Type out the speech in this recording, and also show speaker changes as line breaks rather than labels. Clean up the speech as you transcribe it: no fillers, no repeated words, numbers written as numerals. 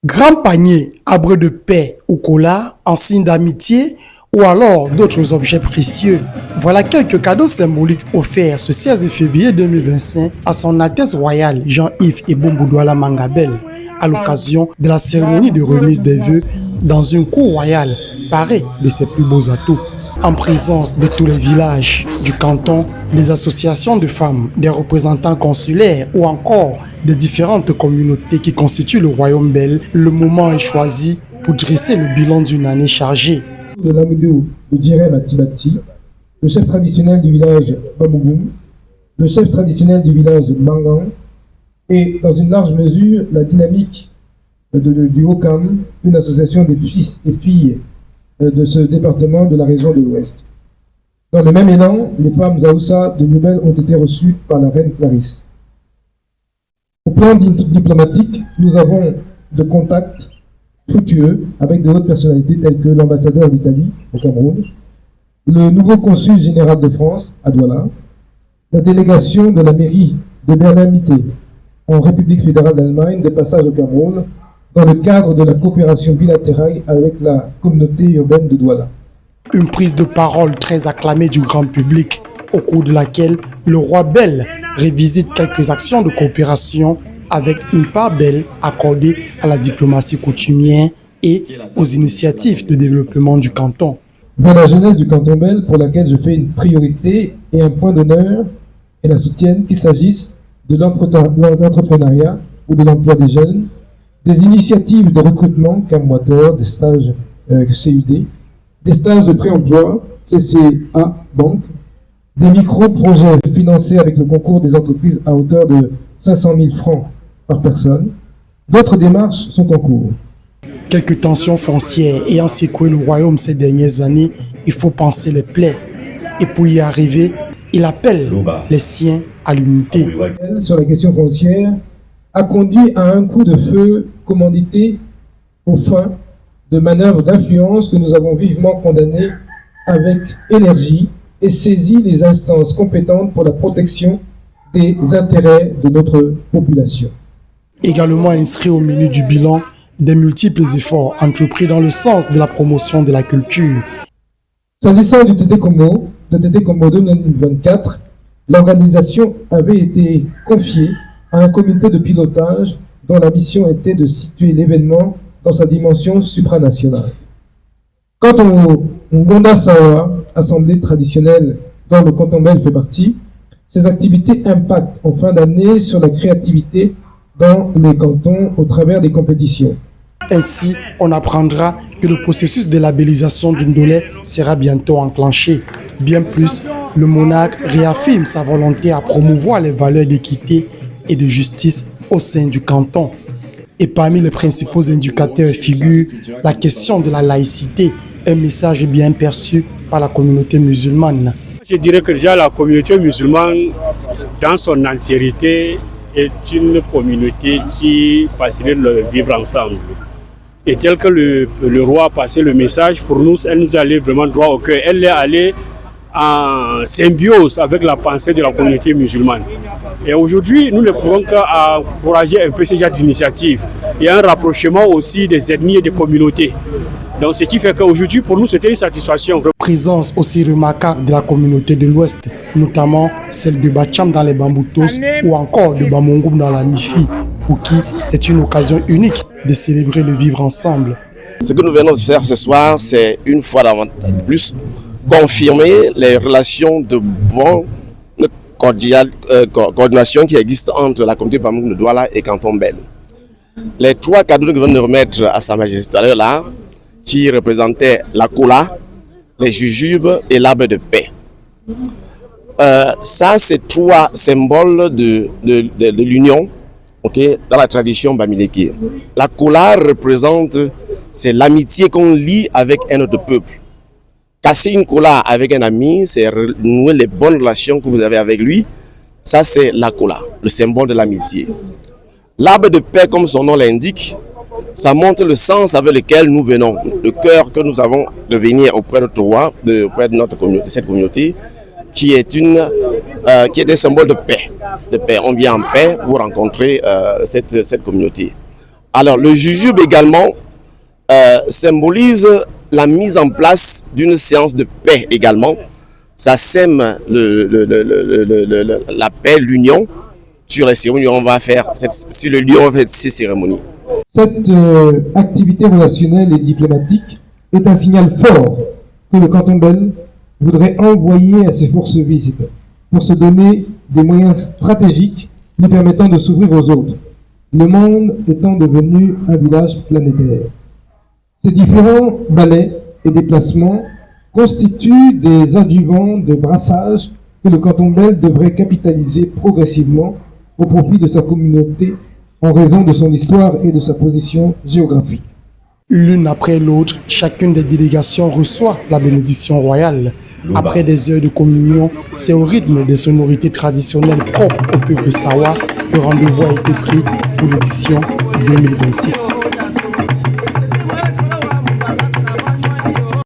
Grand panier, arbre de paix ou cola en signe d'amitié ou alors d'autres objets précieux. Voilà quelques cadeaux symboliques offerts ce 16 février 2025 à son Altesse royale Jean-Yves Ebombo Douala Mangabel à l'occasion de la cérémonie de remise des vœux dans une cour royale parée de ses plus beaux atouts. En présence de tous les villages du canton, des associations de femmes, des représentants consulaires ou encore des différentes communautés qui constituent le royaume Bel, le moment est choisi pour dresser le bilan d'une année chargée.
De l'Amédou de Djirem à Tibati, le chef traditionnel du village Babougoum, le chef traditionnel du village Mangan et dans une large mesure la dynamique du Haut-Cam, une association des fils et filles de ce département de la région de l'Ouest. Dans le même élan, les femmes Aoussa de Nouvelle ont été reçues par la reine Clarisse. Au plan diplomatique, nous avons de contacts fructueux avec de hautes personnalités telles que l'ambassadeur d'Italie au Cameroun, le nouveau consul général de France à Douala, la délégation de la mairie de Berlin-Mité en République fédérale d'Allemagne de passage au Cameroun, dans le cadre de la coopération bilatérale avec la communauté urbaine de Douala.
Une prise de parole très acclamée du grand public, au cours de laquelle le roi Bel revisite quelques actions de coopération avec une part belle accordée à la diplomatie coutumière et aux initiatives de développement du canton.
Dans la jeunesse du canton Bel, pour laquelle je fais une priorité et un point d'honneur, et la soutienne, qu'il s'agisse de l'entrepreneuriat ou de l'emploi des jeunes, des initiatives de recrutement, CAM-Water, des stages CUD, des stages de pré-emploi, CCA Banque, des micro-projets financés avec le concours des entreprises à hauteur de 500 000 francs par personne. D'autres démarches sont en cours.
Quelques tensions foncières ayant secoué le royaume ces dernières années, il faut penser les plaies. Et pour y arriver, il appelle les siens à l'unité.
Sur la question foncière, a conduit à un coup de feu commandité aux fins de manœuvres d'influence que nous avons vivement condamnées avec énergie et saisi les instances compétentes pour la protection des intérêts de notre population.
Également inscrit au menu du bilan, des multiples efforts entrepris dans le sens de la promotion de la culture.
S'agissant du TT Combo 2024, l'organisation avait été confiée à un comité de pilotage dont la mission était de situer l'événement dans sa dimension supranationale. Quant au Gonda Sawa, assemblée traditionnelle dont le canton Bel fait partie, ces activités impactent en fin d'année sur la créativité dans les cantons au travers des compétitions.
Ainsi, on apprendra que le processus de labellisation du Ndolé sera bientôt enclenché. Bien plus, le monarque réaffirme sa volonté à promouvoir les valeurs d'équité et de justice au sein du canton. Et parmi les principaux indicateurs figure la question de la laïcité, un message bien perçu par la communauté musulmane.
Je dirais que déjà la communauté musulmane, dans son entièreté, est une communauté qui facilite le vivre ensemble. Et tel que le roi a passé le message, pour nous, elle nous allait vraiment droit au cœur. Elle est allée en symbiose avec la pensée de la communauté musulmane. Et aujourd'hui, nous ne pouvons qu'encourager un peu ce genre d'initiative. Il y a un rapprochement aussi des ethnies et des communautés. Donc ce qui fait qu'aujourd'hui, pour nous, c'était une satisfaction.
Présence aussi remarquable de la communauté de l'Ouest, notamment celle de Bacham dans les Bamboutos ou encore de Bamongoum dans la Mifi, pour qui c'est une occasion unique de célébrer le vivre ensemble.
Ce que nous venons de faire ce soir, c'est une fois de plus confirmer les relations de bonne coordination qui existent entre la communauté Bamongoum de Douala et Canton Bel. Les trois cadeaux que nous venons de remettre à Sa Majesté là, qui représentaient la cola, les jujubes et l'arbre de paix. Ça, c'est trois symboles de l'union, okay, dans la tradition bamileke. La cola représente, c'est l'amitié qu'on lie avec un autre peuple. Casser une cola avec un ami, c'est renouer les bonnes relations que vous avez avec lui. Ça, c'est la cola, le symbole de l'amitié. L'arbre de paix, comme son nom l'indique, ça montre le sens avec lequel nous venons, le cœur que nous avons de venir auprès de notre roi, auprès de cette communauté, qui est un symbole de paix. On vient en paix pour rencontrer cette communauté. Alors, le jujube également symbolise la mise en place d'une séance de paix également. Ça sème la paix, l'union sur les cérémonies. On va faire sur le lieu, on va faire ces cérémonies.
Cette activité relationnelle et diplomatique est un signal fort que le canton belge voudrait envoyer à ses forces visibles pour se donner des moyens stratégiques lui permettant de s'ouvrir aux autres, le monde étant devenu un village planétaire. Ces différents balais et déplacements constituent des adjuvants de brassage que le canton belge devrait capitaliser progressivement au profit de sa communauté en raison de son histoire et de sa position géographique.
L'une après l'autre, chacune des délégations reçoit la bénédiction royale. Après des heures de communion, c'est au rythme des sonorités traditionnelles propres au peuple sawa que rendez-vous a été pris pour l'édition 2026.